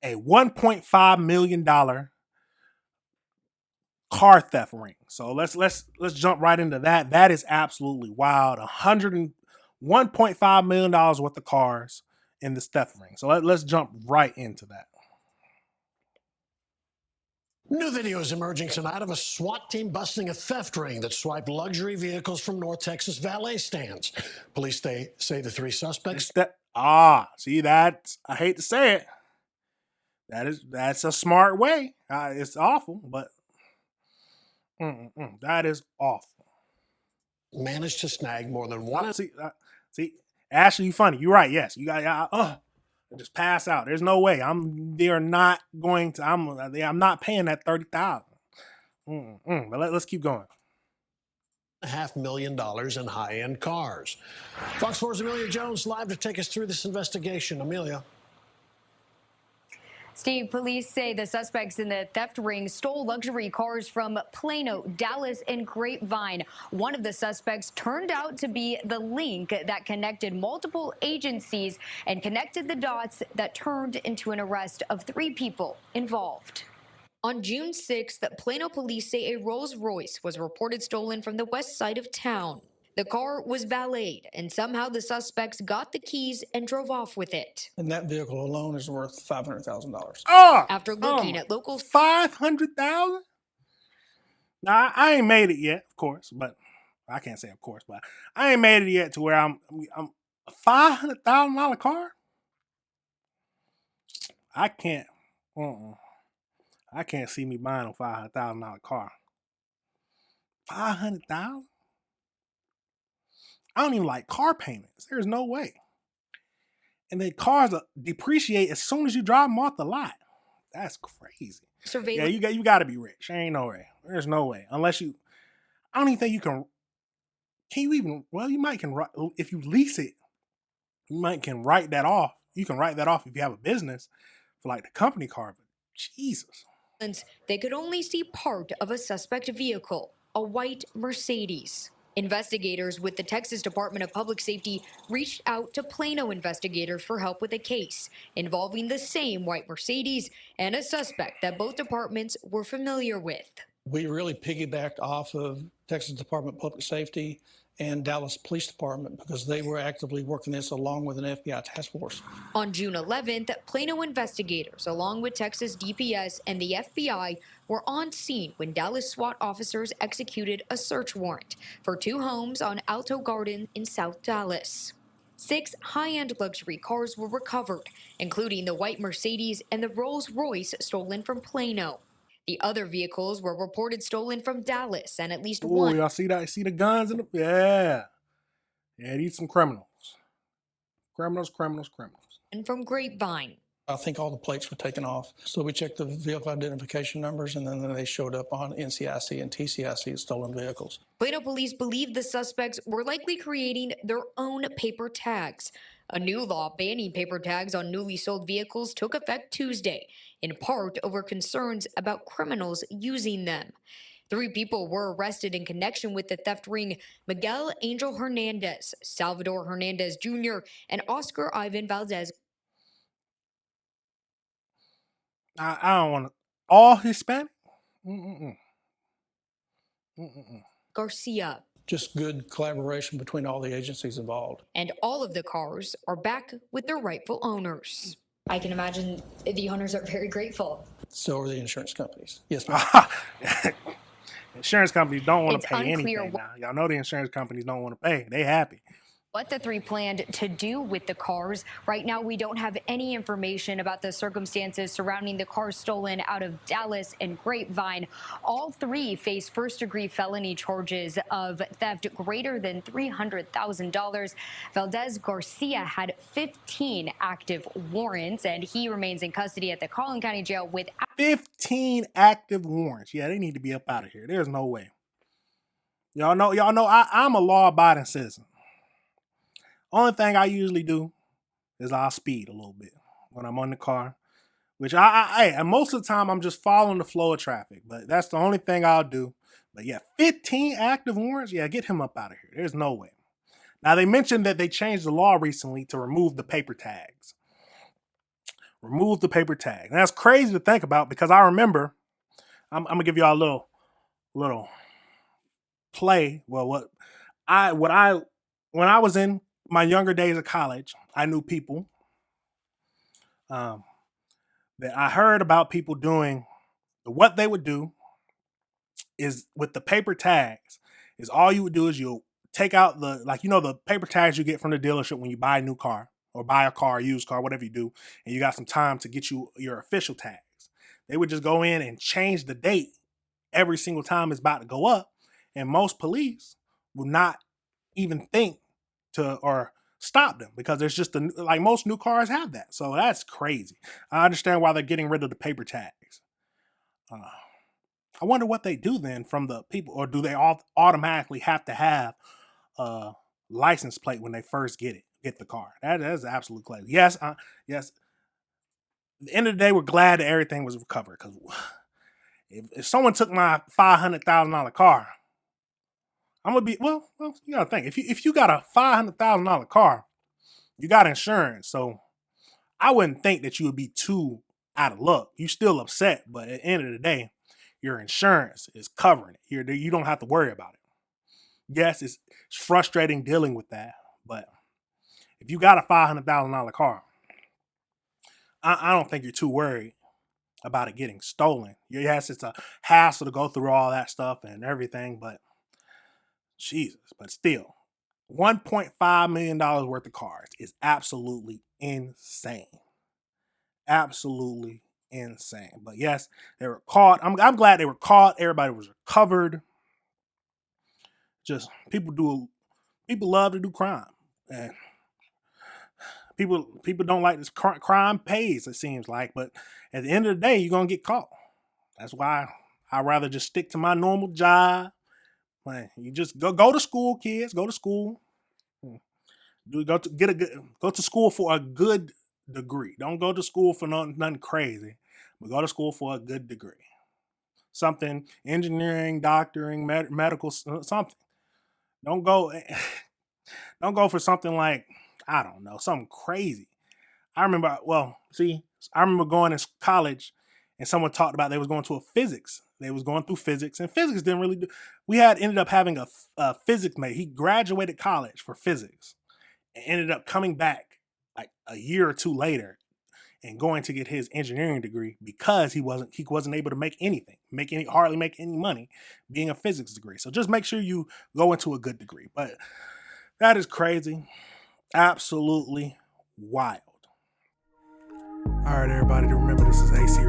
a $1.5 million car theft ring. So let's jump right into that. That is absolutely wild. $1.5 million worth of cars in this theft ring. So let's jump right into that. New videos emerging tonight of a SWAT team busting a theft ring that swiped luxury vehicles from North Texas valet stands. Police say the three suspects. See that? I hate to say it. That's a smart way. It's awful, but that is awful. Managed to snag more than one. See, Ashley, you funny. You're right. Yes, you got. Just pass out. There's no way. They're not going to. I'm not paying that $30,000. But let's keep going. $500,000 in high-end cars. Fox 4's Amelia Jones live to take us through this investigation. Amelia. Steve, police say the suspects in the theft ring stole luxury cars from Plano, Dallas, and Grapevine. One of the suspects turned out to be the link that connected multiple agencies and connected the dots that turned into an arrest of 3 people involved. On June 6th, Plano police say a Rolls-Royce was reported stolen from the west side of town. The car was valeted, and somehow the suspects got the keys and drove off with it. And that vehicle alone is worth $500,000. After looking at local $500,000. Now I ain't made it yet, of course, but I can't say of course, but I ain't made it yet to where I'm a $500,000 car. I can't. I can't see me buying a $500,000 car. $500,000. I don't even like car payments. There's no way. And then cars depreciate as soon as you drive them off the lot. That's crazy. Yeah, you got to be rich. There ain't no way. There's no way. Unless you, I don't even think you can. Can you even? Well, you might can. If you lease it, you might can write that off. You can write that off if you have a business for like the company car. But Jesus. They could only see part of a suspect vehicle, a white Mercedes. Investigators with the Texas Department of Public Safety reached out to Plano investigators for help with a case involving the same white Mercedes and a suspect that both departments were familiar with. We really piggybacked off of Texas Department of Public Safety and Dallas Police Department because they were actively working this along with an FBI task force. On June 11th, Plano investigators, along with Texas DPS and the FBI, were on scene when Dallas SWAT officers executed a search warrant for 2 homes on Alto Garden in South Dallas. 6 high-end luxury cars were recovered, including the white Mercedes and the Rolls-Royce stolen from Plano. The other vehicles were reported stolen from Dallas, and at least one. Y'all see that? See the guns in the yeah. These some criminals. Criminals. And from Grapevine. I think all the plates were taken off. So we checked the vehicle identification numbers, and then they showed up on NCIC and TCIC stolen vehicles. Plano police believe the suspects were likely creating their own paper tags. A new law banning paper tags on newly sold vehicles took effect Tuesday, in part over concerns about criminals using them. 3 people were arrested in connection with the theft ring: Miguel Angel Hernandez, Salvador Hernandez Jr., and Oscar Ivan Valdez. I don't want to. All Hispanic? Garcia. Just good collaboration between all the agencies involved. And all of the cars are back with their rightful owners. I can imagine the owners are very grateful. So are the insurance companies. Yes, ma'am. Insurance companies don't want to pay anything now. Y'all know the insurance companies don't want to pay. They happy. What the 3 planned to do with the cars. Right now, we don't have any information about the circumstances surrounding the cars stolen out of Dallas and Grapevine. All 3 face first-degree felony charges of theft greater than $300,000. Valdez Garcia had 15 active warrants, and he remains in custody at the Collin County Jail with 15 active warrants. Yeah, they need to be up out of here. There's no way. Y'all know I'm a law-abiding citizen. Only thing I usually do is I'll speed a little bit when I'm on the car, which and most of the time I'm just following the flow of traffic, but that's the only thing I'll do. But yeah, 15 active warrants. Yeah, get him up out of here. There's no way. Now they mentioned that they changed the law recently to remove the paper tags, Remove the paper tag. And that's crazy to think about because I remember, I'm gonna give y'all a little play. Well, when I was in my younger days of college, I knew people that I heard about people doing. What they would do is with the paper tags is all you would do is you'll take out the paper tags you get from the dealership when you buy a new car or buy a car, used car, whatever you do, and you got some time to get you your official tags. They would just go in and change the date every single time it's about to go up, and most police will not even think to or stop them because there's just like most new cars have that. So that's crazy. I understand why they're getting rid of the paper tags. I wonder what they do then from the people, or do they all automatically have to have a license plate when they first get the car? That is absolute crazy. Yes, yes. At the end of the day, we're glad that everything was recovered because if someone took my $500,000 car, I'm gonna be well. You gotta think if you got a $500,000 car, you got insurance, so I wouldn't think that you would be too out of luck. You still upset, but at the end of the day, your insurance is covering it. You don't have to worry about it. Yes, it's frustrating dealing with that, but if you got a $500,000 car, I don't think you're too worried about it getting stolen. Yes, it's a hassle to go through all that stuff and everything, but Jesus, but still, $1.5 million worth of cars is absolutely insane. Absolutely insane. But yes, they were caught. I'm glad they were caught. Everybody was recovered. Just people love to do crime, and people don't like this. Crime pays, it seems like, but at the end of the day, you're gonna get caught. That's why I'd rather just stick to my normal job. Man, you just go to school, kids. Go to school. Go to school for a good degree. Don't go to school for nothing crazy, but go to school for a good degree. Something engineering, doctoring, medical, something. Don't go for something like, I don't know, something crazy. I remember going to college and someone talked about they was going to a physics. They was going through physics, and physics didn't really do. We ended up having a physics mate. He graduated college for physics and ended up coming back like a year or two later and going to get his engineering degree because he wasn't able to hardly make any money being a physics degree. So just make sure you go into a good degree. But that is crazy. Absolutely wild. All right, everybody, remember this is AC